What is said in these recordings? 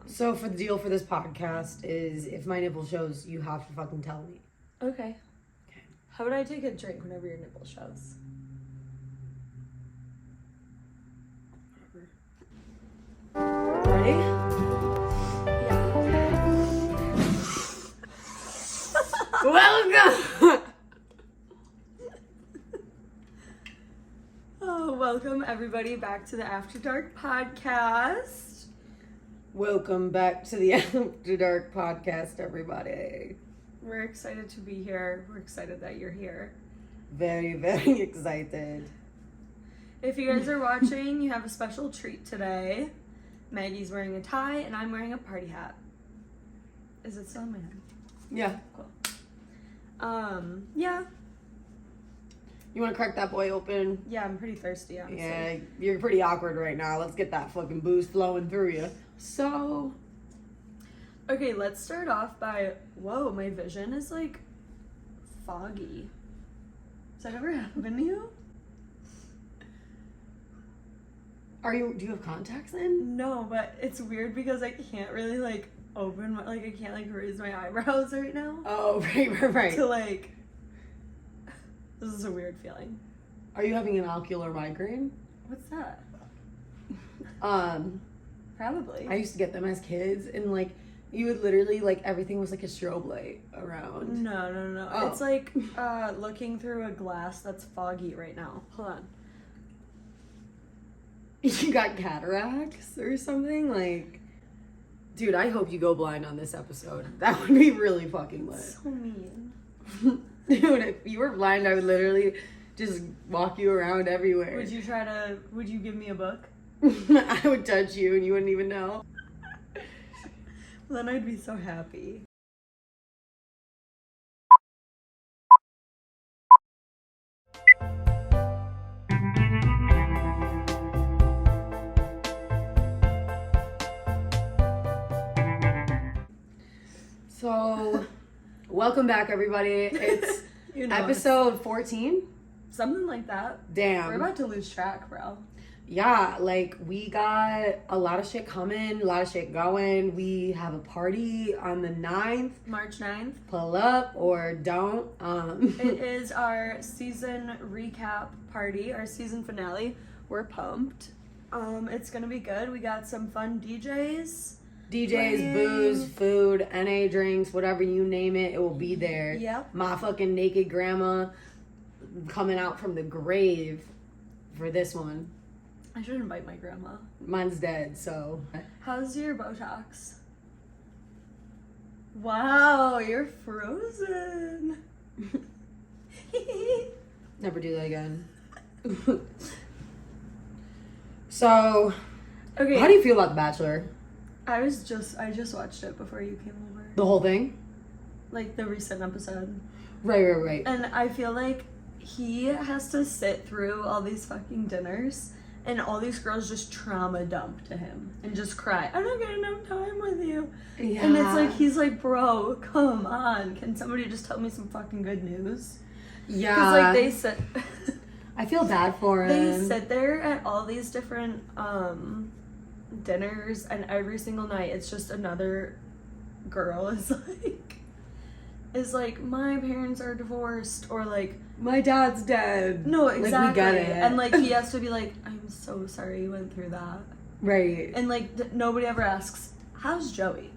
So for the deal for this podcast is if my nipple shows, you have to fucking tell me. Okay. How would I take a drink whenever your nipple shows? Ready? Yeah. Welcome! Welcome everybody back to the After Dark podcast. Welcome back to the After Dark podcast, everybody. We're excited to be here. We're excited that you're here. Very, very excited. If you guys are watching, you have a special treat today. Maggie's wearing a tie and I'm wearing a party hat. Is it still in my head? Yeah. Cool. Yeah. You want to crack that boy open? Yeah, I'm pretty thirsty, honestly. Yeah, you're pretty awkward right now. Let's get that fucking booze flowing through you. So... Okay, let's start off by, whoa, my vision is like foggy. Has that ever happened to you? do you have contacts in? No, but it's weird because I can't really like open my, like I can't like raise my eyebrows right now. Oh, right. To like, this is a weird feeling. Are you having an ocular migraine? What's that? Probably. I used to get them as kids and like, you would literally, like, everything was like a strobe light around. No. Oh. It's like looking through a glass that's foggy right now. Hold on. You got cataracts or something? Like, dude, I hope you go blind on this episode. That would be really fucking lit. So mean. Dude, if you were blind, I would literally just walk you around everywhere. Would you give me a book? I would touch you and you wouldn't even know. Then I'd be so happy. So, welcome back, everybody. It's episode 14? Something like that. Damn. We're about to lose track, bro. Yeah, like, we got a lot of shit coming, a lot of shit going. We have a party on the 9th. March 9th. Pull up or don't. It is our season recap party, our season finale. We're pumped. It's gonna be good. We got some fun DJs. Booze, food, NA drinks, whatever you name it, it will be there. Yep. My fucking naked grandma coming out from the grave for this one. I should invite my grandma. Mine's dead, so. How's your Botox? Wow, you're frozen. Never do that again. So, Okay. how do you feel about The Bachelor? I just watched it before you came over. The whole thing? Like the recent episode. Right. And I feel like he has to sit through all these fucking dinners and all these girls just trauma dump to him and just cry. I'm not getting enough time with you. Yeah. And it's like, he's like, bro, come on. Can somebody just tell me some fucking good news? Yeah. Because like they sit... I feel bad for him. They sit there at all these different dinners and every single night it's just another girl is like my parents are divorced or like my dad's dead. no, exactly. Like, we get it. And like he has to be like, I'm so sorry you went through that. Right. And like nobody ever asks, how's Joey?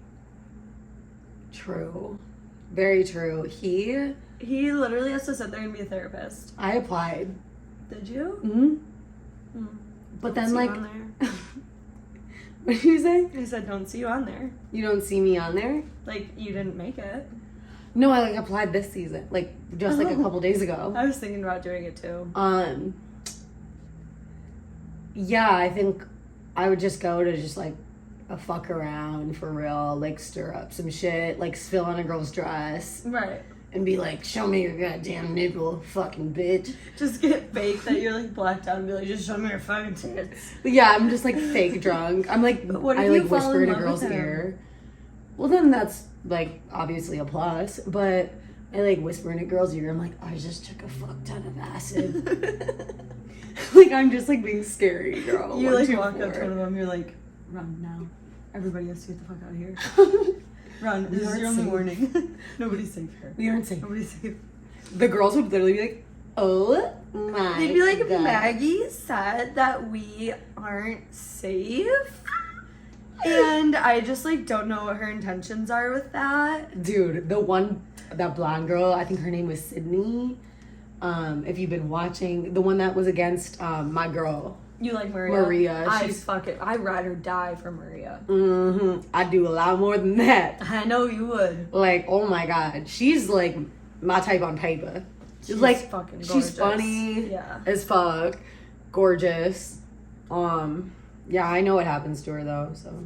True. Very true. He literally has to sit there and be a therapist. I applied. Did you? Mm-hmm. But then like on there. what did you say? I said don't see you on there. You don't see me on there? Like you didn't make it. No, I like applied this season. Like just like a couple days ago. I was thinking about doing it too. Yeah, I think I would just go to just like a fuck around for real, like stir up some shit, like spill on a girl's dress. Right. And be like, show me your goddamn nipple, fucking bitch. Just get fake that you're like blacked out and be like, just show me your fucking tits. But yeah, I'm just like fake drunk. I'm like, I like whisper in a girl's ear. Well, then that's like obviously a plus. But I like whisper in a girl's ear. I'm like, I just took a fuck ton of acid. Like I'm just like being scary, girl. You like walk up to one of them. You're like, run now. Everybody has to get the fuck out of here. Run. This is your only safe. warning. Nobody's safe here. We aren't safe. Nobody's safe. The girls would literally be like, oh my They'd be like, God. Maggie said that we aren't safe. And I just, like, don't know what her intentions are with that. Dude, that blonde girl, I think her name was Sydney. If you've been watching, the one that was against my girl. You like Maria? Maria. I ride or die for Maria. I do a lot more than that. I know you would. Like, oh my God. She's like my type on paper. She's like, fucking gorgeous. she's funny as fuck. Gorgeous. Yeah, I know what happens to her though, so.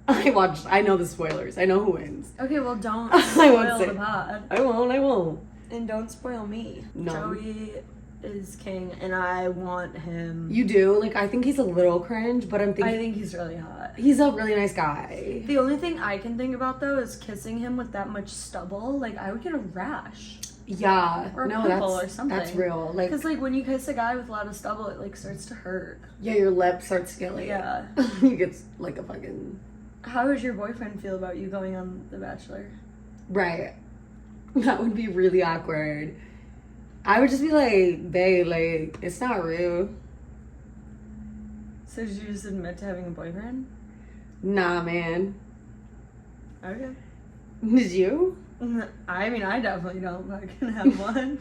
I know the spoilers. I know who wins. Okay, well, don't I spoil won't say. the pod. I won't. And don't spoil me. No. Joey is king, and I want him. You do? Like, I think he's a little cringe, but I think he's really hot. he's a really nice guy. The only thing I can think about, though, is kissing him with that much stubble. Like, I would get a rash. Yeah. Or a no, pimple that's, or something. That's real. Like, because, like, when you kiss a guy with a lot of stubble, it, like, starts to hurt. yeah, your lip starts to get, like, Yeah. you get, like, a fucking... How would your boyfriend feel about you going on The Bachelor? Right. That would be really awkward. I would just be like, babe, like, it's not real. So did you just admit to having a boyfriend? Nah, man. Okay. Did you? I mean, I definitely don't fucking have one.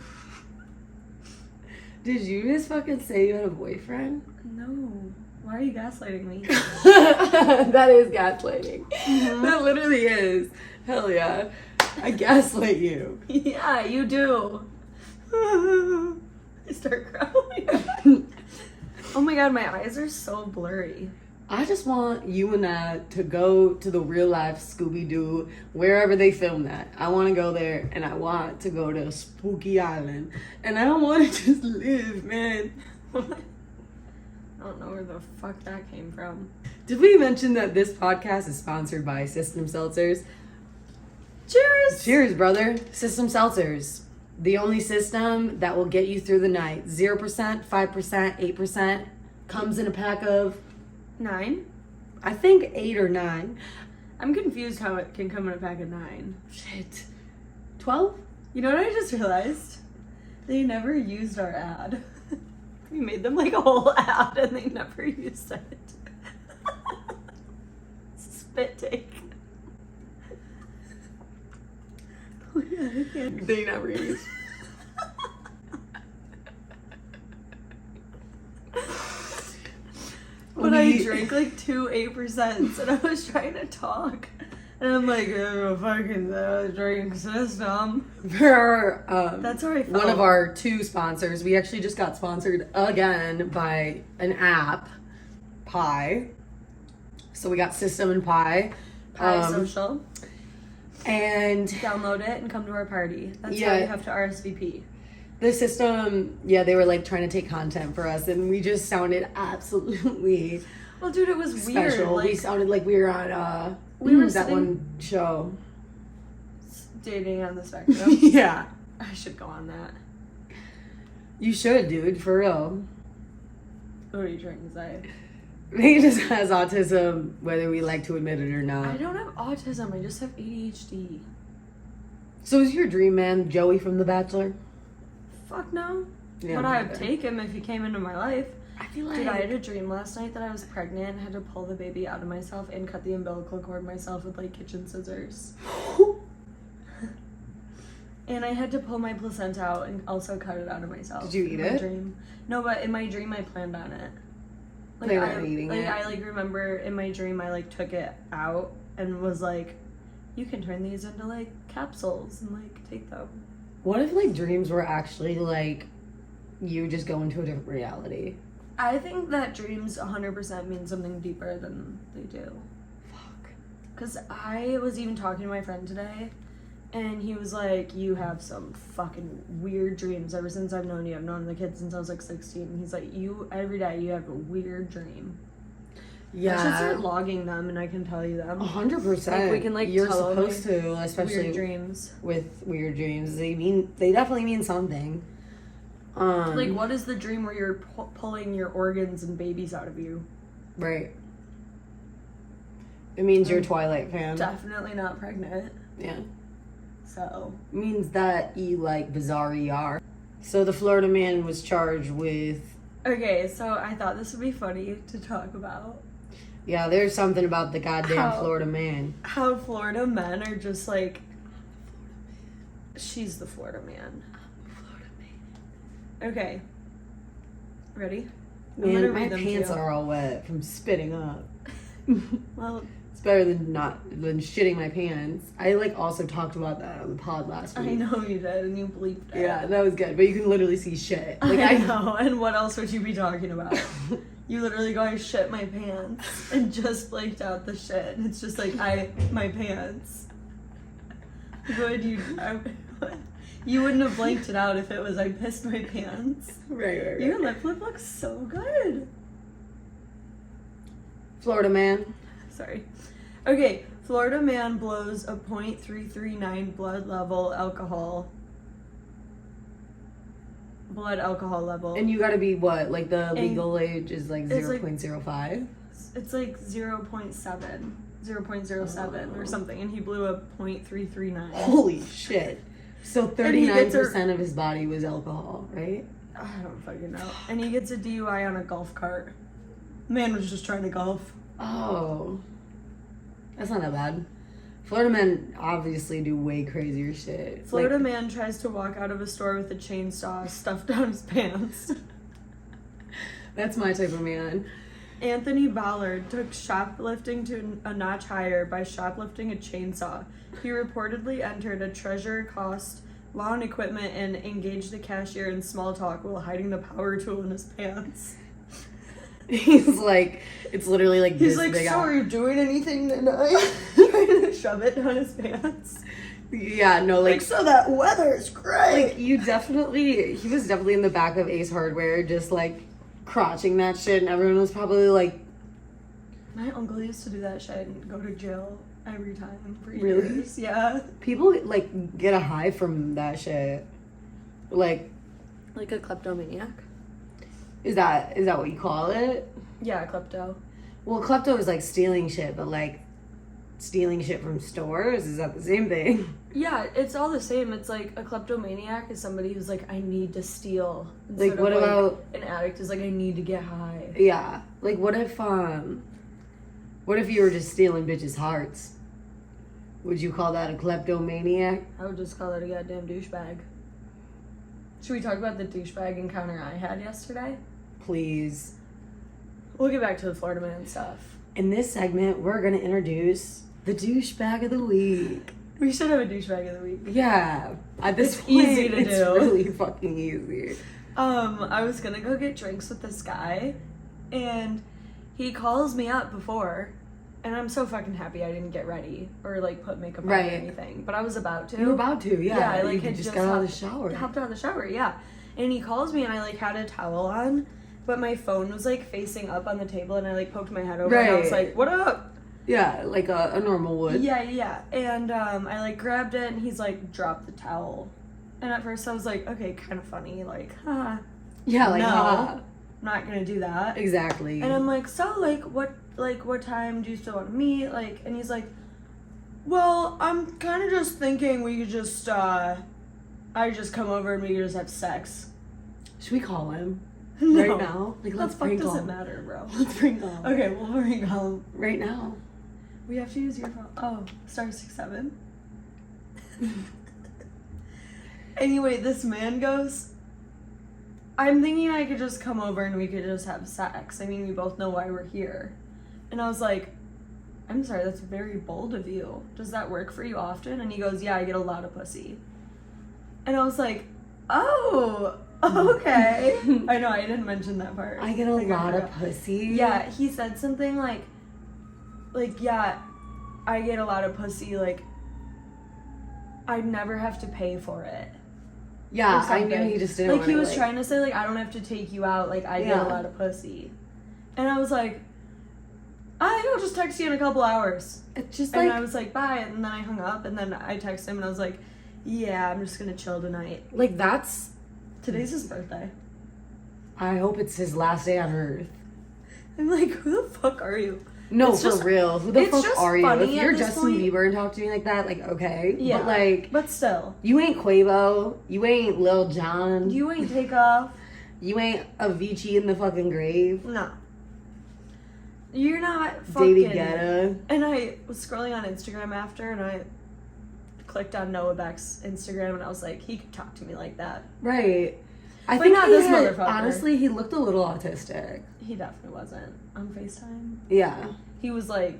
Did you just fucking say you had a boyfriend? No. Why are you gaslighting me? That is gaslighting. Mm-hmm. That literally is. Hell yeah. I gaslight you. Yeah, you do. I start crying. Oh my God, my eyes are so blurry. I just want you and I to go to the real life Scooby-Doo, wherever they film that. I want to go there, and I want to go to Spooky Island. And I don't want to just live, man. I don't know where the fuck that came from. Did we mention that this podcast is sponsored by System Seltzers? Cheers! Cheers, brother. System Seltzers. The only system that will get you through the night. 0%, 5%, 8%. Comes in a pack of... 9? I think 8 or 9. I'm confused how it can come in a pack of 9. Shit. 12? You know what I just realized? They never used our ad. We made them like a whole ad and they never used it. Spit take. Oh yeah, I can't. They never use. But I drank like 2 8% and I was trying to talk. And I'm like, oh, fucking drink system. For That's how I felt. one of our 2 sponsors, we actually just got sponsored again by an app, Pi. So we got System and Pi. Pi Social. And Download it and come to our party. That's Yeah. how you have to RSVP. the system, yeah, they were like trying to take content for us, and we just sounded absolutely Well, dude, it was weird. special. Like, We sounded like we were on We were that sitting- one show. dating on the spectrum. Yeah. I should go on that. You should, dude, for real. What are you trying to say? He just has autism, whether we like to admit it or not. I don't have autism. I just have ADHD. So is your dream man Joey from The Bachelor? Fuck no. Yeah, But me I'd neither. take him if he came into my life. I feel like Dude, I had a dream last night that I was pregnant and had to pull the baby out of myself and cut the umbilical cord myself with like kitchen scissors. And I had to pull my placenta out and also cut it out of myself. Did you eat in my it? Dream. No, but in my dream I planned on it. Like Planned I on eating it? I like remember in my dream I like took it out and was like, you can turn these into like capsules and like take them. What if like dreams were actually like you just go into a different reality? I think that dreams 100% mean something deeper than they do. Fuck. Because I was even talking to my friend today, and he was like, you have some fucking weird dreams ever since I've known you. I've known the kid since I was like 16. And he's like, every day you have a weird dream. I should start Yeah. logging them and I can tell you them. 100%. Like, we can, like, you're tell supposed to, especially Weird dreams. with weird dreams. They definitely mean something. Like, what is the dream where you're pulling your organs and babies out of you? Right. It means you're a Twilight fan. Definitely not pregnant. Yeah. So. It means that you like bizarre ER. So the Florida man was charged with... Okay, so I thought this would be funny to talk about. Yeah, there's something about the goddamn Florida man. How Florida men are just like... She's the Florida man. I'm a Florida man. Okay. Ready? Man, my pants are all wet from spitting up. Well... It's better than shitting my pants. I also talked about that on the pod last week. I know you did, and you bleeped it. Yeah, that was good. But you can literally see shit. I know, and what else would you be talking about? You literally go, I shit my pants, and just blanked out the shit. And it's just like, my pants. Would you... You wouldn't have blanked it out if it was, I pissed my pants. Right. Your lip looks so good. Florida man. Sorry. Okay, Florida man blows a .339 blood alcohol level. And you gotta be what? Like the legal age is like 0.05? It's like 0.07 or something, and he blew a .339. Holy shit. So 39% of his body was alcohol, right? I don't fucking know. And he gets a DUI on a golf cart. Man was just trying to golf. Oh. That's not that bad. Florida men obviously do way crazier shit. Florida man tries to walk out of a store with a chainsaw stuffed down his pants. That's my type of man. Anthony Ballard took shoplifting to a notch higher by shoplifting a chainsaw. He reportedly entered a treasure cost lawn equipment and engaged the cashier in small talk while hiding the power tool in his pants. He's like, it's literally like he's this like, big so out. are you doing anything tonight? Trying to shove it down his pants. Yeah, no, like so that weather is great. Like he was definitely in the back of Ace Hardware, just like crotching that shit, and everyone was probably like, my uncle used to do that shit and go to jail every time for really? years. Yeah. People like get a high from that shit. Like a kleptomaniac. Is that what you call it? Yeah, klepto. Well, klepto is like stealing shit, but like stealing shit from stores, is that the same thing? Yeah, it's all the same. It's like a kleptomaniac is somebody who's like, I need to steal. Like what about an addict is like, I need to get high. Yeah. Like what if you were just stealing bitches' hearts? Would you call that a kleptomaniac? I would just call it a goddamn douchebag. Should we talk about the douchebag encounter I had yesterday? Please. We'll get back to the Florida man stuff. In this segment, we're going to introduce the douchebag of the week. We should have a douchebag of the week. Yeah. At this it's point, easy to it's do. really fucking easy. I was going to go get drinks with this guy, and he calls me up before, and I'm so fucking happy I didn't get ready or like put makeup on or anything. But I was about to. You were about to, yeah. Yeah, I like had just got out of the shower. Hopped out of the shower, yeah. And he calls me and I like had a towel on, but my phone was like facing up on the table and I like poked my head over and I was like, "What up?" Yeah, like a normal would. Yeah. And I like grabbed it and he's like, "Drop the towel." And at first I was like, okay, kind of funny, like, haha. Yeah, like, no, haha. I'm not gonna do that. Exactly. And I'm like, so what time do you still want to meet? Like, and he's like, well, I'm kind of just thinking we could just, I just come over and we could just have sex. Should we call him? No. Right now? Like, let's prank call him. Does it matter, bro? Let's prank call him. Okay, we'll prank call him. Right now. We have to use your phone. Oh, *67. Anyway, this man goes, I'm thinking I could just come over and we could just have sex. I mean, we both know why we're here. And I was like, I'm sorry, that's very bold of you. Does that work for you often? And he goes, yeah, I get a lot of pussy. And I was like, oh, okay. I know, I didn't mention that part. I get a lot of pussy? Yeah, he said something like, yeah, I get a lot of pussy, like, I'd never have to pay for it. Yeah, I knew he just didn't like, he was trying to say, like, I don't have to take you out, like, I get a lot of pussy. And I was like, I think I'll just text you in a couple hours. It's just and I was like, bye, and then I hung up, and then I texted him, and I was like, yeah, I'm just gonna chill tonight. Like, Today's his birthday. I hope it's his last day on Earth. I'm like, who the fuck are you? No, it's for just, real. Who the it's fuck just are you? funny If you're at this Justin point. Bieber and talk to me like that, like, okay. Yeah. But, like, but still. you ain't Quavo. You ain't Lil Jon. You ain't Takeoff. You ain't Avicii in the fucking grave. No. You're not fucking... David Guetta. And I was scrolling on Instagram after, and I clicked on Noah Beck's Instagram, and I was like, he could talk to me like that. Right. I But think not he this had, motherfucker. honestly, he looked a little autistic. He definitely wasn't. On FaceTime? Yeah. He was like,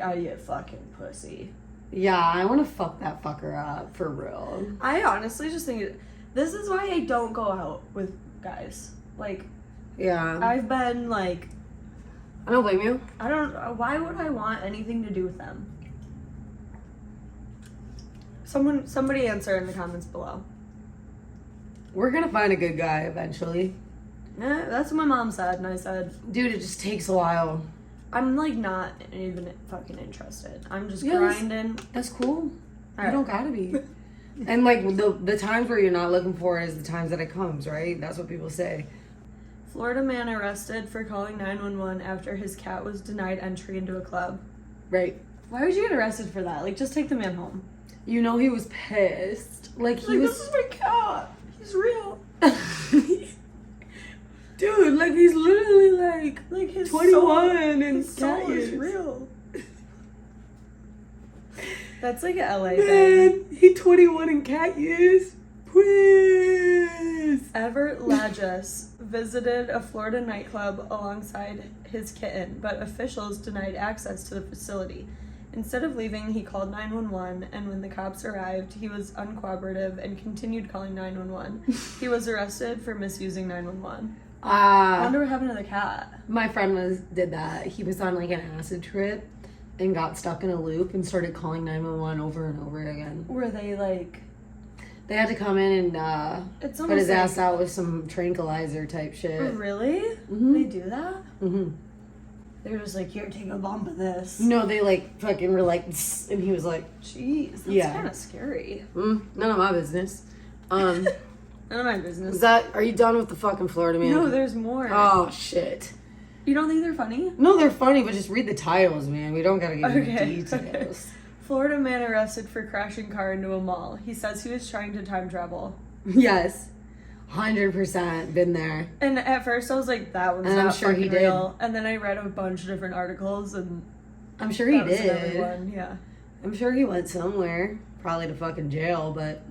oh, you fucking pussy. Yeah, I want to fuck that fucker up, for real. I honestly just think, this is why I don't go out with guys. Like, Yeah. I've been like... I don't blame you. Why would I want anything to do with them? Somebody answer in the comments below. We're gonna find a good guy eventually. That's what my mom said, and I said, Dude, it just takes a while. I'm like not even fucking interested. I'm just Yes. grinding. That's cool. All You don't right. gotta be. And like the times where you're not looking for it is the times that it comes, right? That's what people say. Florida man arrested for calling 911 after his cat was denied entry into a club. Right. Why would you get arrested for that? Like, just take the man home. You know he was pissed. Like he This was is my cat. He's real. Dude, like he's literally like His 21 soul, and his soul cat is years. real. That's like a LA Man, thing. he 21 in cat years. Please. Everett Lajas visited a Florida nightclub alongside his kitten, but officials denied access to the facility. Instead of leaving, he called 911, and when the cops arrived, he was uncooperative and continued calling 911. He was arrested for misusing 911. I wonder what happened to the cat. My friend did that. He was on like an acid trip and got stuck in a loop and started calling 911 over and over again. Were they like... They had to come in and It's put his almost ass out with some tranquilizer type shit. Really? Mhm. They do that? Mm-hmm. They were just like, here, take a bump of this. No, they like fucking were like, "Tss," and he was like, Jeez, that's Yeah. kind of scary. none of my business. None of my business. Are you done with the fucking Florida man? No, there's more. Oh shit. You don't think they're funny? No, they're funny, but just read the titles, man. We don't gotta get into Okay. details. Florida man arrested for crashing car into a mall. He says he was trying to time travel. Yes. 100% been there. And at first I was like, that one's And I'm not sure he fucking did. real. And then I read a bunch of different articles, and I'm sure he that was did. another one. Yeah. I'm sure he went somewhere. Probably to fucking jail, but.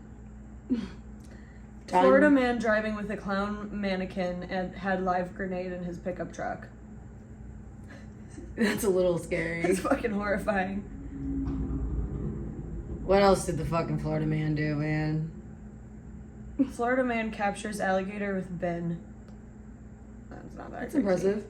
Florida man driving with a clown mannequin and had live grenade in his pickup truck. That's a little scary. It's fucking horrifying. What else did the fucking Florida man do, man? Florida man captures alligator with bin. That's not that That's crazy. impressive.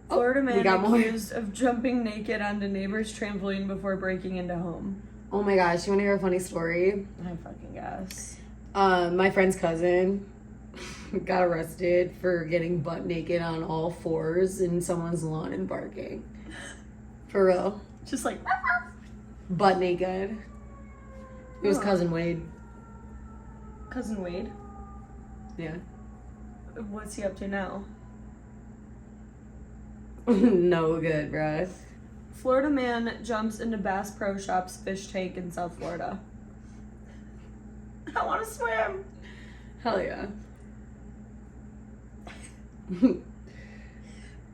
Florida we man got more. accused of jumping naked onto neighbor's trampoline before breaking into home. Oh my gosh, you wanna hear a funny story? I fucking guess. My friend's cousin got arrested for getting butt naked on all fours in someone's lawn and barking. For real. Just like, Butt naked. It was Huh. cousin Wade. Cousin Wade. Yeah. What's he up to now? No good, bruh. Florida man jumps into Bass Pro Shop's fish tank in South Florida. I want to swim. Hell yeah.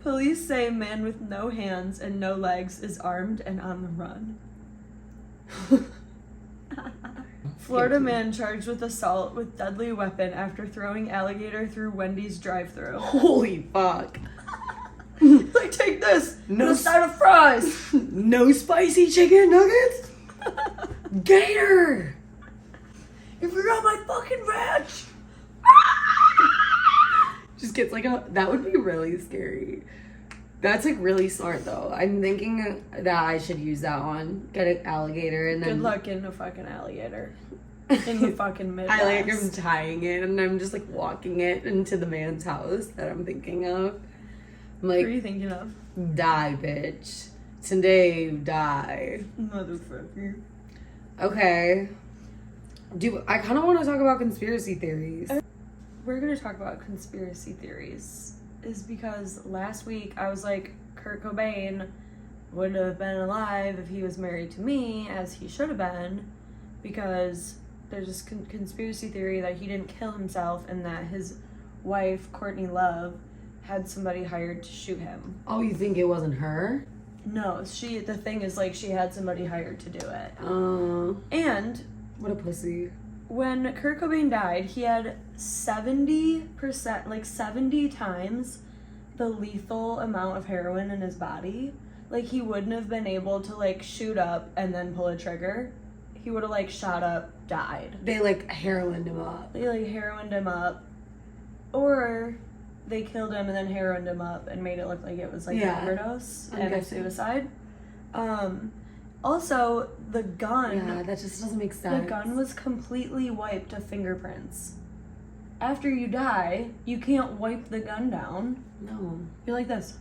Police say man with no hands and no legs is armed and on the run. Florida man charged with assault with deadly weapon after throwing alligator through Wendy's drive-thru. Holy fuck. Like, take this! No No side of fries! No spicy chicken nuggets? Gator! You forgot my fucking ranch! Just gets like that would be really scary. That's like really smart though. I'm thinking that I should use that one. Get an alligator and then Good luck getting a fucking alligator. In the fucking Midwest. I like am tying it and I'm just like walking it into the man's house that I'm thinking of. I'm What are like, you thinking of? die, bitch. Today you die. Motherfucker. Okay. I kind of want to talk about conspiracy theories. We're gonna talk about conspiracy theories. Is because last week I was like, Kurt Cobain would have been alive if he was married to me, as he should have been, because there's this conspiracy theory that he didn't kill himself and that his wife, Courtney Love, had somebody hired to shoot him. Oh, you think it wasn't her? No, the thing is, like, she had somebody hired to do it. And... What a pussy. When Kurt Cobain died, he had 70%, like 70 times the lethal amount of heroin in his body. Like, he wouldn't have been able to, like, shoot up and then pull a trigger. He would have, like, shot up, died. They, like, heroined him up. They, like, heroined him up. Or they killed him and then heroined him up and made it look like it was, like, an overdose and a suicide. Also, the gun... Yeah, that just doesn't make sense. The gun was completely wiped of fingerprints. After you die, you can't wipe the gun down. No. You're like this.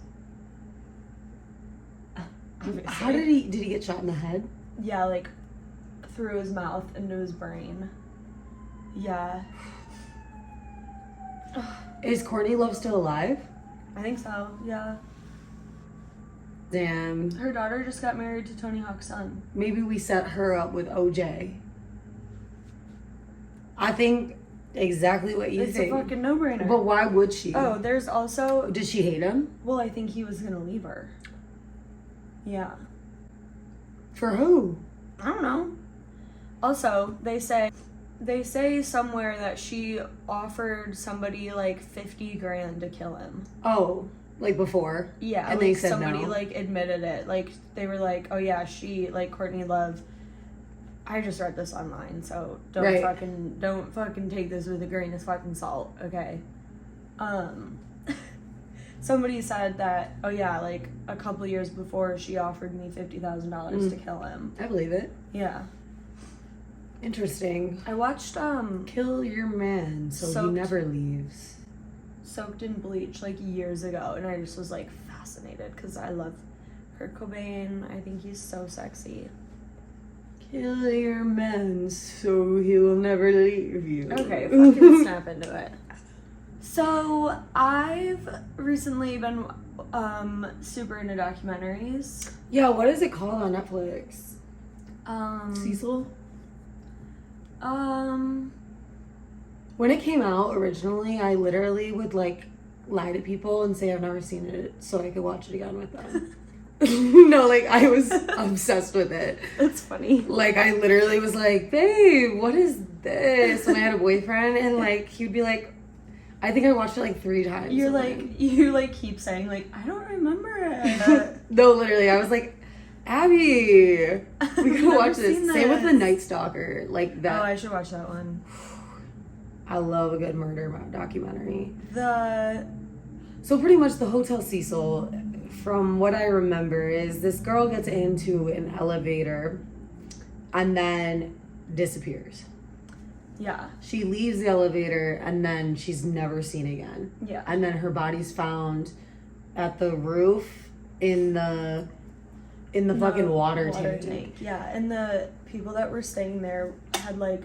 Obviously. How did he get shot in the head? Yeah, like, through his mouth into his brain. Yeah. Is Courtney Love still alive? I think so, yeah. Damn. Her daughter just got married to Tony Hawk's son. Maybe we set her up with OJ. I think exactly what you think. It's a fucking no-brainer. But why would she? Oh, there's also... Did she hate him? Well, I think he was gonna leave her. Yeah. For who? I don't know. Also, they say somewhere that she offered somebody like 50 grand to kill him. Oh, like before? Yeah, and like they said somebody no. like admitted it. Like they were like, oh yeah, she, like, Courtney Love. I just read this online, so don't fucking take this with a grain of fucking salt, okay? Somebody said that, oh yeah, like a couple years before she offered me $50,000 to kill him. I believe it. Yeah. Interesting. I watched Kill Your Man so he never leaves. Soaked in Bleach like years ago, and I just was like fascinated because I love Kurt Cobain. I think he's so sexy. Kill your man so he will never leave you. Okay, fucking snap into it. So I've recently been super into documentaries. Yeah, what is it called on Netflix? Cecil? When it came out originally, I literally would like lie to people and say I've never seen it so I could watch it again with them. No, like I was obsessed with it. That's funny. Like I literally was like, babe, what is this? When I had a boyfriend, and like he'd be like, I think I watched it like 3 times. You like keep saying like, I don't remember it. No, literally, I was like, Abby, we gotta watch this. Same with The Night Stalker, like that. Oh, I should watch that one. I love a good murder documentary. So pretty much the Hotel Cecil, from what I remember, is this girl gets into an elevator and then disappears. Yeah. She leaves the elevator and then she's never seen again. Yeah. And then her body's found at the roof in the fucking water tank. Yeah, and the people that were staying there had like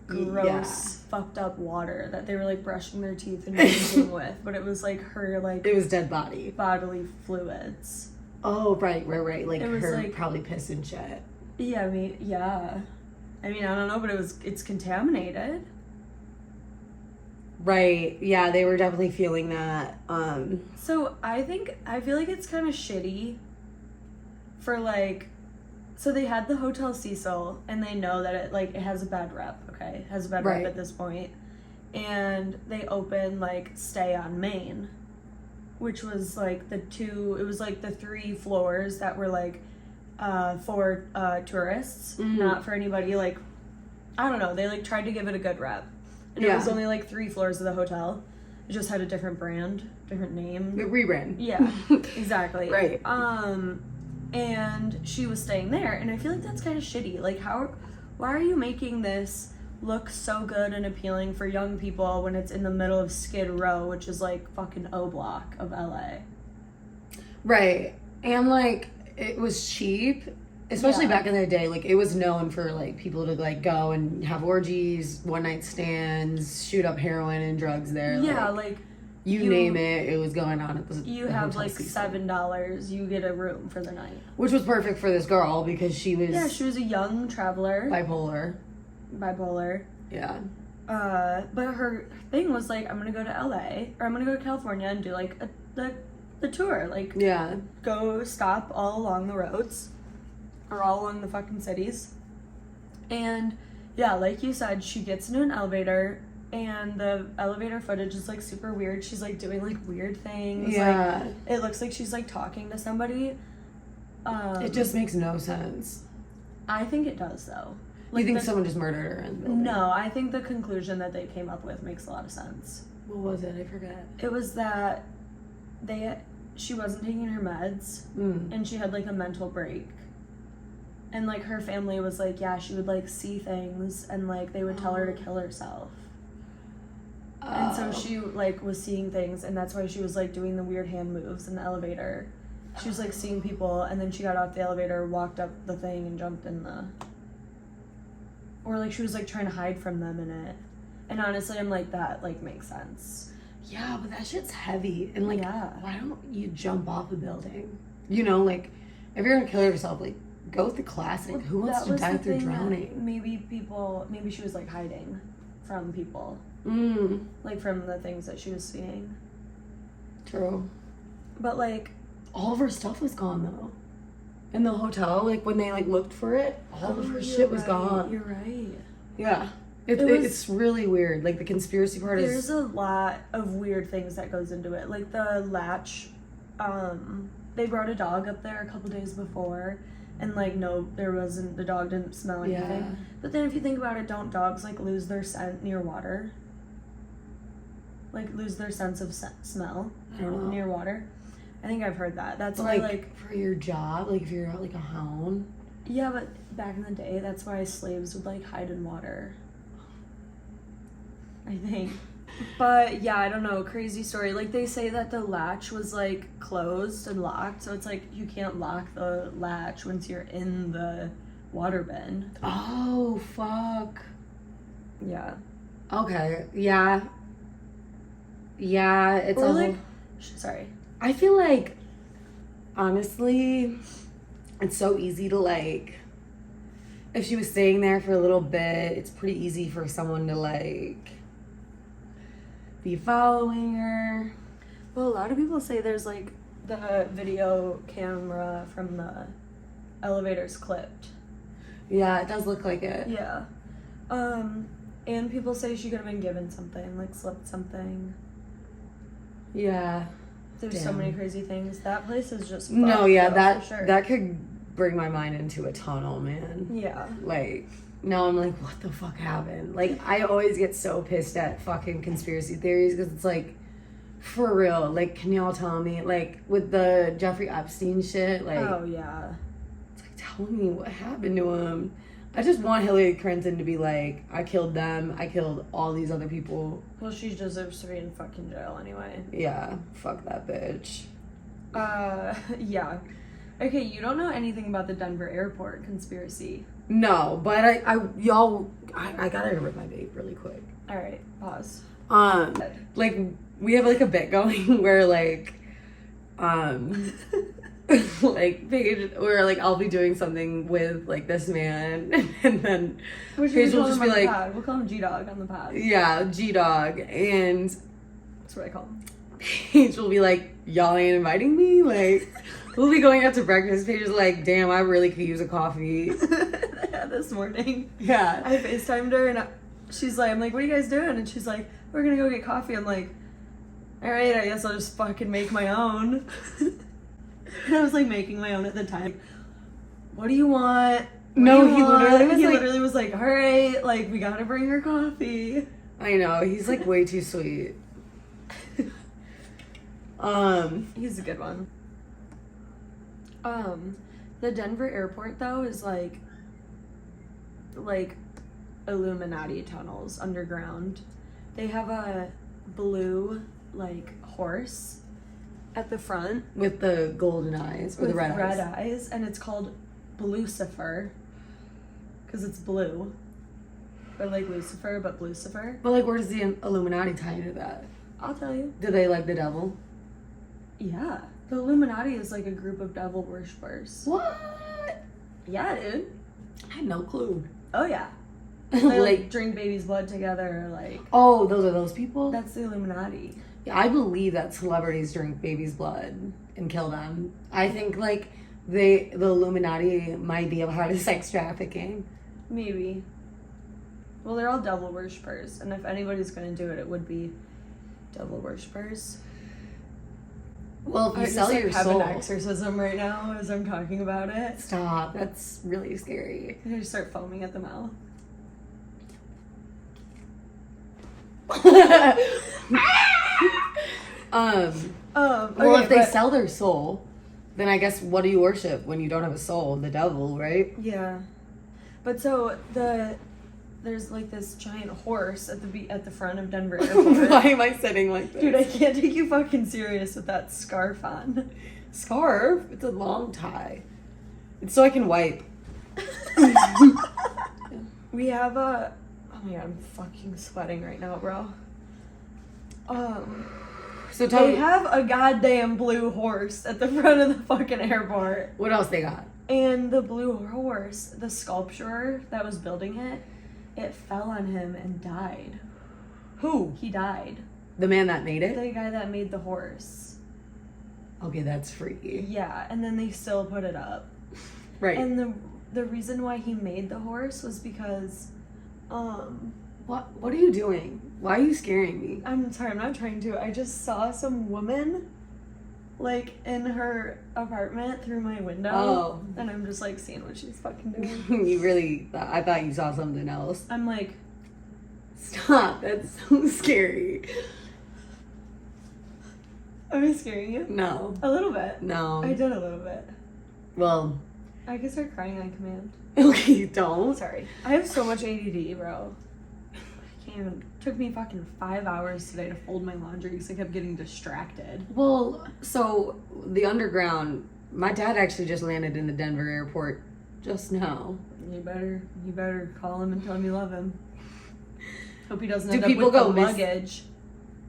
gross, fucked up water that they were like brushing their teeth and drinking with, but it was like her like it was dead body, bodily fluids. Oh right, like it was her like, probably piss and shit. Yeah, I mean I don't know, but it's contaminated. Right, yeah, they were definitely feeling that. So I feel like it's kind of shitty for like, so they had the Hotel Cecil and they know that it has a bad rep, okay? It has a bad rep at this point. And they opened like Stay on Main, which was like the 3 floors that were like for tourists, not for anybody like, I don't know, they like tried to give it a good rep. And it was only like 3 floors of the hotel. It just had a different brand, different name. The rebrand. Yeah, exactly. Right. And she was staying there, and I feel like that's kind of shitty. Like, why are you making this look so good and appealing for young people when it's in the middle of Skid Row, which is like fucking O Block of LA? Right. And like, it was cheap. Especially back in the day, like, it was known for, like, people to, like, go and have orgies, one-night stands, shoot up heroin and drugs there. Yeah, like You name it, it was going on at the You the have Hotel like Cecil. $7, you get a room for the night. Which was perfect for this girl because she was... Yeah, she was a young traveler. Bipolar. Yeah. But her thing was like, I'm gonna go to LA, or I'm gonna go to California and do like the tour. Like, yeah. Go stop all along the roads, or all along the fucking cities. And yeah, like you said, she gets into an elevator, and the elevator footage is like super weird. She's like doing like weird things. Yeah. Like, it looks like she's like talking to somebody. It just makes no sense. I think it does though. Like, you think someone just murdered her in the building? No, I think the conclusion that they came up with makes a lot of sense. What was it? I forget. It was that she wasn't taking her meds, and she had like a mental break. And like her family was like, yeah, she would like see things, and like they would tell her to kill herself. And so she like was seeing things, and that's why she was like doing the weird hand moves in the elevator. She was like seeing people, and then she got off the elevator, walked up the thing, and jumped in the... Or like she was like trying to hide from them in it. And honestly, I'm like, that like makes sense. Yeah, but that shit's heavy. And like, yeah. Why don't you jump off a building? You know, like, if you're gonna kill yourself, like, go with the classic. Who wants to die through drowning? Maybe she was like hiding from people. Like from the things that she was seeing. True. But like, all of her stuff was gone though. In the hotel, like when they like looked for it, all of her shit was gone. You're right. Yeah. It's really weird. Like the conspiracy part There's a lot of weird things that goes into it. Like the latch, they brought a dog up there a couple days before, and like the dog didn't smell anything. Yeah. But then if you think about it, don't dogs like lose their scent near water? Like lose their sense of smell near water? I think I've heard that. That's why, like... For your job, like, if you're like a hound? Yeah, but back in the day, that's why slaves would, like, hide in water. I think. But, yeah, I don't know. Crazy story. Like, they say that the latch was, like, closed and locked. So it's, like, you can't lock the latch once you're in the water bin. Oh, fuck. Yeah. Okay. Yeah. Yeah, it's all... like... Sorry. I feel like, honestly, it's so easy to, like, if she was staying there for a little bit, it's pretty easy for someone to, like, be following her. Well, a lot of people say there's, like, the video camera from the elevator's clipped. Yeah, it does look like it. Yeah. And people say she could have been given something, like, slipped something. Yeah. There's so many crazy things. That place is just fucked. No, yeah, sure. that could bring my mind into a tunnel, man. Yeah. Like, now I'm like, what the fuck happened? Like, I always get so pissed at fucking conspiracy theories because it's like, for real, like, can y'all tell me? Like, with the Jeffrey Epstein shit, like... Oh, yeah. It's like, tell me what happened to him. I just want Hillary Clinton to be like, I killed them, I killed all these other people. Well, she deserves to be in fucking jail anyway. Yeah, fuck that bitch. Yeah. Okay, you don't know anything about the Denver airport conspiracy. No, but I gotta rip my vape really quick. Alright, pause. Like, we have like a bit going where like, like Paige, or like I'll be doing something with like this man, and then Paige will just be like, we'll call him G-Dog on the pod. Yeah, G-Dog, and that's what I call him. Paige will be like, y'all ain't inviting me? Like, we'll be going out to breakfast. Paige is like, damn, I really could use a coffee. Yeah, this morning. Yeah. I FaceTimed her, and she's like, I'm like, what are you guys doing? And she's like, we're gonna go get coffee. I'm like, alright, I guess I'll just fucking make my own. And I was like making my own at the time. What do you want? He literally was like, all right, like we gotta bring her coffee. I know, he's like way too sweet. He's a good one. The Denver airport though is like Illuminati tunnels underground. They have a blue like horse at the front with the golden eyes or the red eyes, and it's called Blucifer because it's blue, or like Lucifer but Blucifer. But like, where does the Illuminati tie into that? I'll tell you. Do they like the devil? Yeah. The Illuminati is like a group of devil worshippers. What? Yeah, dude. I had no clue. Oh, yeah. They like drink baby's blood together, like. Oh, those are those people? That's the Illuminati. Yeah, I believe that celebrities drink baby's blood and kill them. I think like the Illuminati might be a part of sex trafficking. Maybe. Well, they're all devil worshippers, and if anybody's gonna do it, it would be devil worshippers. Well, if you sell your soul, I have an exorcism right now as I'm talking about it. Stop. That's really scary. I just start foaming at the mouth. Well, if they sell their soul, then I guess what do you worship when you don't have a soul? The devil, right? Yeah. But so there's like this giant horse at the front of Denver Airport. Why am I sitting like this? Dude, I can't take you fucking serious with that scarf on. Scarf? It's a long tie. It's so I can wipe. We have a... Oh my god, I'm fucking sweating right now, bro. So tell me, have a goddamn blue horse at the front of the fucking airport. what else they got? And the blue horse, the sculptor that was building it, it fell on him and died. Who? He died. The man that made it? The guy that made the horse. Okay, that's freaky. Yeah, and then they still put it up. Right. And the reason why he made the horse was because, What are you doing? Why are you scaring me? I'm sorry, I'm not trying to. I just saw some woman, like, in her apartment through my window. Oh. And I'm just, like, seeing what she's fucking doing. You really, I thought you saw something else. I'm like... Stop, that's so scary. Am I scaring you? No. A little bit. No. I did a little bit. Well. I can start crying on command. Okay, you don't. Sorry. I have so much ADD, bro. I can't even... Took me fucking 5 hours today to fold my laundry because I kept getting distracted. Well, so the underground, my dad actually just landed in the Denver airport just now. You better call him and tell him you love him. Hope he doesn't end Do up people with go the luggage.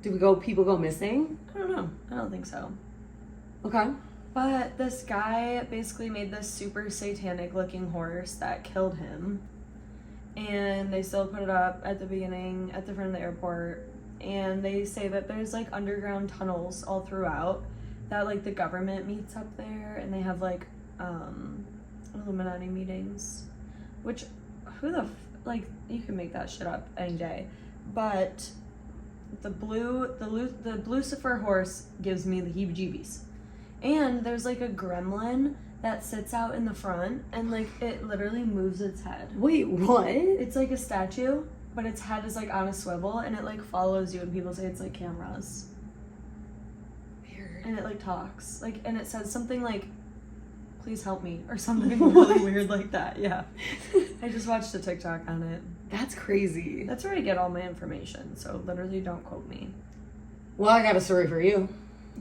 People go missing? I don't know. I don't think so. Okay. But this guy basically made this super satanic looking horse that killed him. And they still put it up at the beginning, at the front of the airport. And they say that there's like underground tunnels all throughout that like the government meets up there, and they have like Illuminati meetings. Which, like, you can make that shit up any day. But the Lucifer horse gives me the heebie-jeebies. And there's like a gremlin that sits out in the front, and like it literally moves its head. Wait, what? It's like a statue, but its head is like on a swivel, and it like follows you, and people say it's like cameras. Weird. And it like talks, like, and it says something like, "Please help me," or something really weird like that. Yeah. I just watched a TikTok on it. That's crazy. That's where I get all my information, so literally don't quote me. Well, I got a story for you.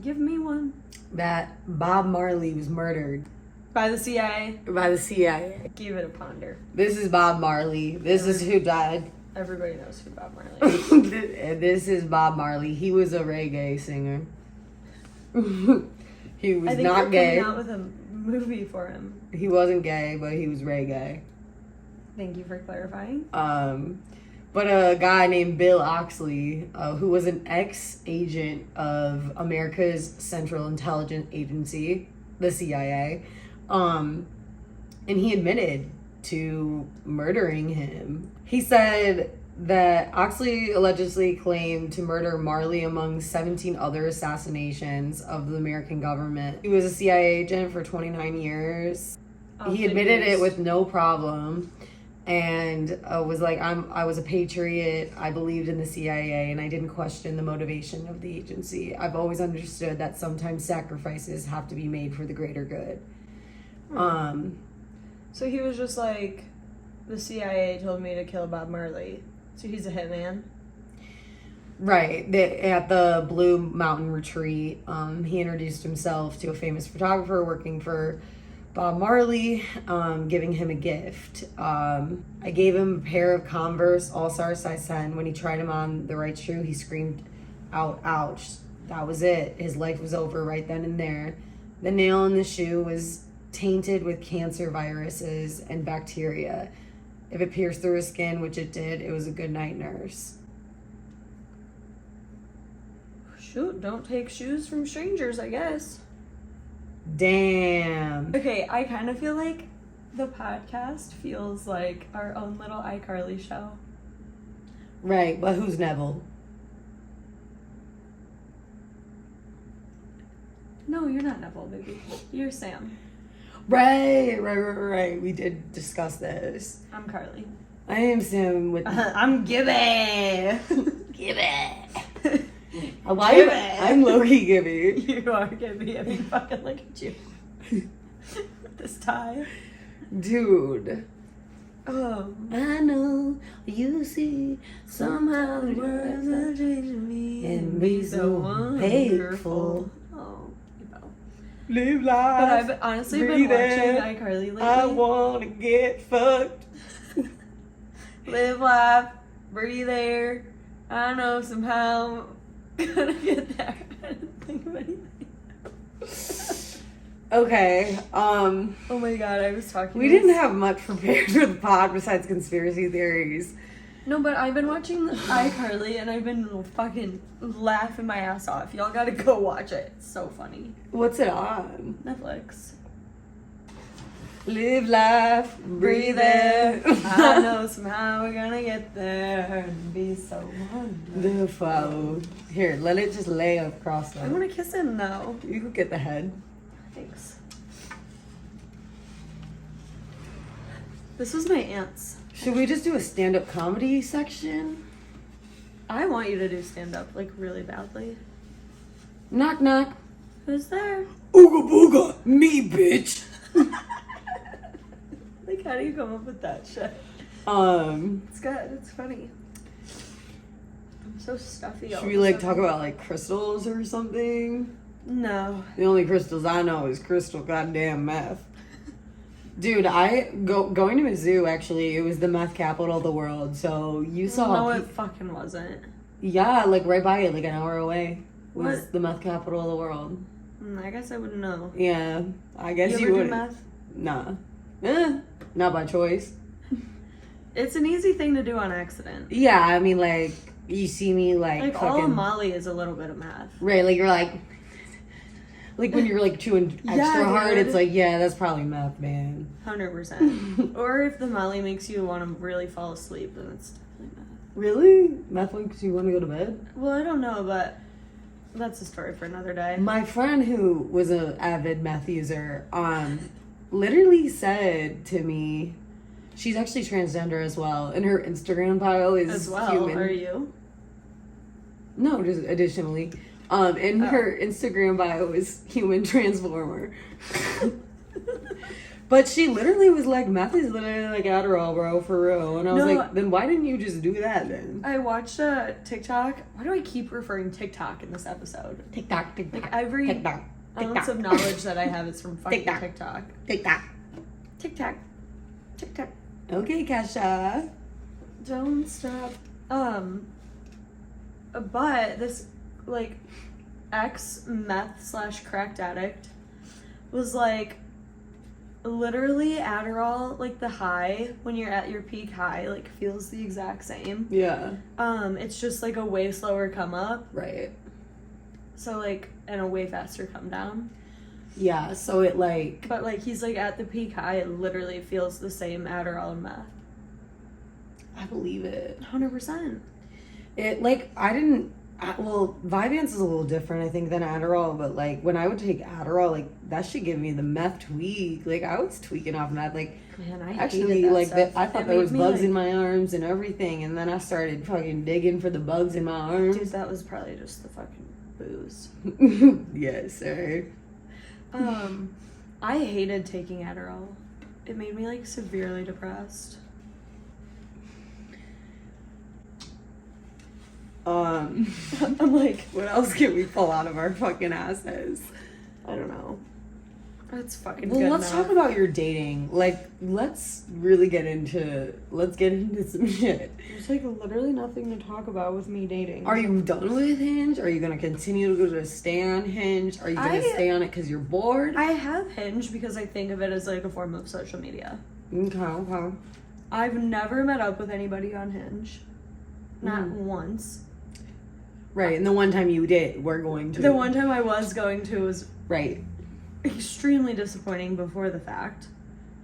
Give me one. That Bob Marley was murdered. By the CIA. By the CIA. Give it a ponder. This is Bob Marley. This is who died. Everybody knows who Bob Marley is. This is Bob Marley. He was a reggae singer. He was not gay. I think they're coming out with a movie for him. He wasn't gay, but he was reggae. Thank you for clarifying. But a guy named Bill Oxley, who was an ex-agent of America's Central Intelligence Agency, the CIA, and he admitted to murdering him. He said that Oxley allegedly claimed to murder Marley among 17 other assassinations of the American government. He was a CIA agent for 29 years. He admitted it with no problem. And was like, I was a patriot. I believed in the CIA, and I didn't question the motivation of the agency. I've always understood that sometimes sacrifices have to be made for the greater good. So he was just like, the CIA told me to kill Bob Marley. So he's a hitman? Right. At the Blue Mountain Retreat, he introduced himself to a famous photographer working for Bob Marley, giving him a gift. I gave him a pair of Converse All-Star size 10. When he tried them on the right shoe, he screamed, ouch. That was it. His life was over right then and there. The nail in the shoe was tainted with cancer viruses and bacteria. If it pierced through his skin, which it did, it was a good night nurse. Shoot, don't take shoes from strangers, I guess. Damn. Okay, I kind of feel like the podcast feels like our own little iCarly show. Right, but who's Neville? No, you're not Neville, baby. You're Sam. Right. We did discuss this. I'm Carly. I am Sam with... I'm Gibby. Gibby. I'm low-key Gibby. You are Gibby. I mean, fucking look at you. With this tie. Dude. Oh. I know you see somehow the words are changing me and be so hateful. Oh, you know. Live life. But I've honestly been watching iCarly lately. I wanna get fucked. Live life, breathe air. I know somehow I'm gonna get there. I didn't think of anything. Okay, Oh my god, I was talking. we didn't have much prepared for the pod besides conspiracy theories. No, but I've been watching iCarly and I've been fucking laughing my ass off. Y'all gotta go watch it. It's so funny. What's it on? Netflix. Live life, breathe air. I know somehow we're gonna get there and be so wonderful. Here, let it just lay across them. I wanna kiss him though. You could get the head. Thanks. This was my aunt's. Should we just do a stand-up comedy section? I want you to do stand-up, like, really badly. Knock, knock. Who's there? Ooga booga, me, bitch. Like, how do you come up with that shit? It's It's good. It's funny. I'm so stuffy. should we, like, talk about, like, crystals or something? No. The only crystals I know is crystal goddamn meth. Dude, going to Mizzou, actually, it was the meth capital of the world, so you saw... No, it fucking wasn't. Yeah, like, right by it, like, an hour away was What? the meth capital of the world. I guess I wouldn't know. Yeah, I guess You you ever would. do math? Nah. Not by choice. It's an easy thing to do on accident. Yeah, I mean, like, you see me, like all fucking... of Molly is a little bit of math. Right, like, you're like... Like, when you're, like, chewing extra Yeah, hard, dude. it's like, yeah, that's probably meth, man. 100%. Or if the Molly makes you want to really fall asleep, then it's definitely math. Really? Meth makes you want to go to bed? Well, I don't know, but that's a story for another day. My friend who was an avid meth user, literally said to me, she's actually transgender as well, and her Instagram bio is As well, human. are you? No, just additionally. And her Instagram bio is human transformer. But she literally was like, meth is literally like Adderall, bro, for real. And I was No. like, then why didn't you just do that then? I watched a TikTok. Why do I keep referring TikTok in this episode? TikTok, TikTok. Like every TikTok. ounce of knowledge that I have is from fucking TikTok. TikTok. TikTok. TikTok. TikTok. Okay, Kasha. Don't stop. But this, like, ex-meth/cracked addict was like, literally Adderall, like the high, when you're at your peak high, like feels the exact same. Yeah. It's just like a way slower come up. Right. So like, and a way faster come down. Yeah, so it like... But like, he's like at the peak high, it literally feels the same Adderall and meth. I believe it. 100%. It, like, well, Vyvanse is a little different, I think, than Adderall, but, like, when I would take Adderall, like, that should give me the meth tweak. Like, I was tweaking off meth, like, Man, I actually, hated that like, stuff. I thought It there made was me, bugs like- in my arms and everything, and then I started fucking digging for the bugs in my arms. Dude, that was probably just the fucking booze. Yes, sir. I hated taking Adderall. It made me like severely depressed. I'm like, what else can we pull out of our fucking asses? I don't know. That's fucking well, good let's enough. talk about your dating. Like, let's get into some shit. There's like literally nothing to talk about with me dating. Are you done with Hinge? Are you gonna continue to stay on Hinge? Are you gonna stay on it because you're bored? I have Hinge because I think of it as like a form of social media. Okay. I've never met up with anybody on Hinge. Not once. Right, and the one time you did, we're going to. The one time I was going to was right. extremely disappointing before the fact.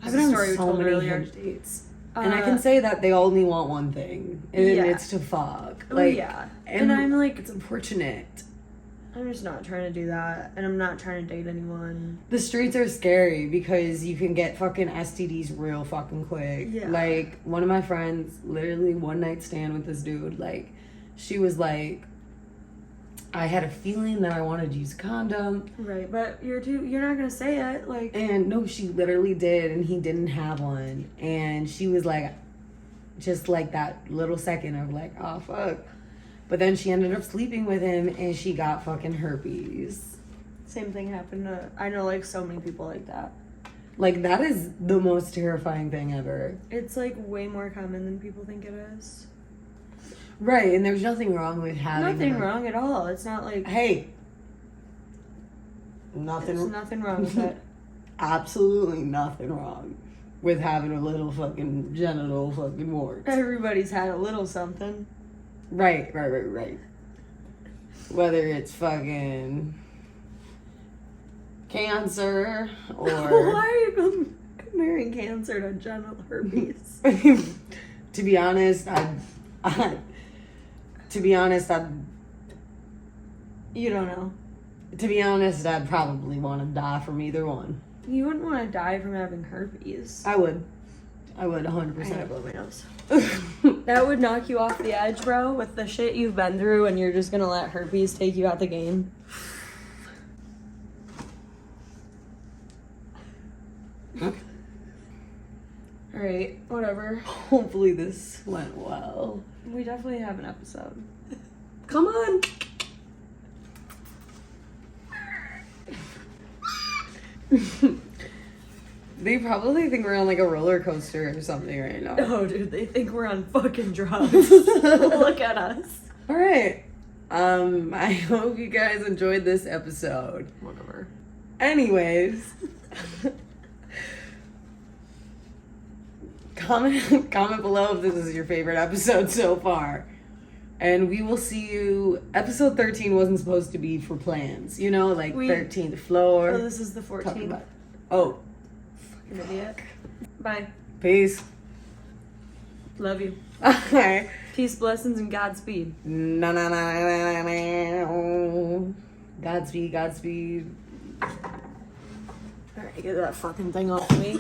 I've been on so many Hinge dates. And I can say that they only want one thing, and it's to fuck. Like, and I'm like, it's unfortunate. I'm just not trying to do that, and I'm not trying to date anyone. The streets are scary because you can get fucking STDs real fucking quick. Yeah. Like, one of my friends, literally one night stand with this dude, like, she was like, I had a feeling that I wanted to use a condom. Right, but you're not gonna say it, like. And no, she literally did, and he didn't have one. And she was like, just like that little second of like, oh fuck. But then she ended up sleeping with him, and she got fucking herpes. Same thing happened to, I know like so many people like that. Like, that is the most terrifying thing ever. It's like way more common than people think it is. Right, and there's nothing wrong with having Nothing wrong at all. It's not like... Hey. Nothing wrong with it. Absolutely nothing wrong with having a little fucking genital fucking wart. Everybody's had a little something. Right. Whether it's fucking cancer or... Why are you comparing cancer to genital herpes? To be honest, You don't know. To be honest, I'd probably want to die from either one. You wouldn't want to die from having herpes. I would 100%. I gotta blow my nose. That would knock you off the edge, bro, with the shit you've been through, and you're just gonna let herpes take you out the game. Alright, whatever. Hopefully this went well. We definitely have an episode. Come on. They probably think we're on like a roller coaster or something right now. Oh, dude, they think we're on fucking drugs. Look at us. All right. I hope you guys enjoyed this episode. Whatever. Anyways, comment below if this is your favorite episode so far. And we will see you. Episode 13 wasn't supposed to be for plans, you know, like 13th floor. Oh, this is the 14th. Oh. Fucking idiot. Bye. Peace. Love you. Okay. Peace, blessings, and Godspeed. No. Godspeed. Alright, get that fucking thing off me.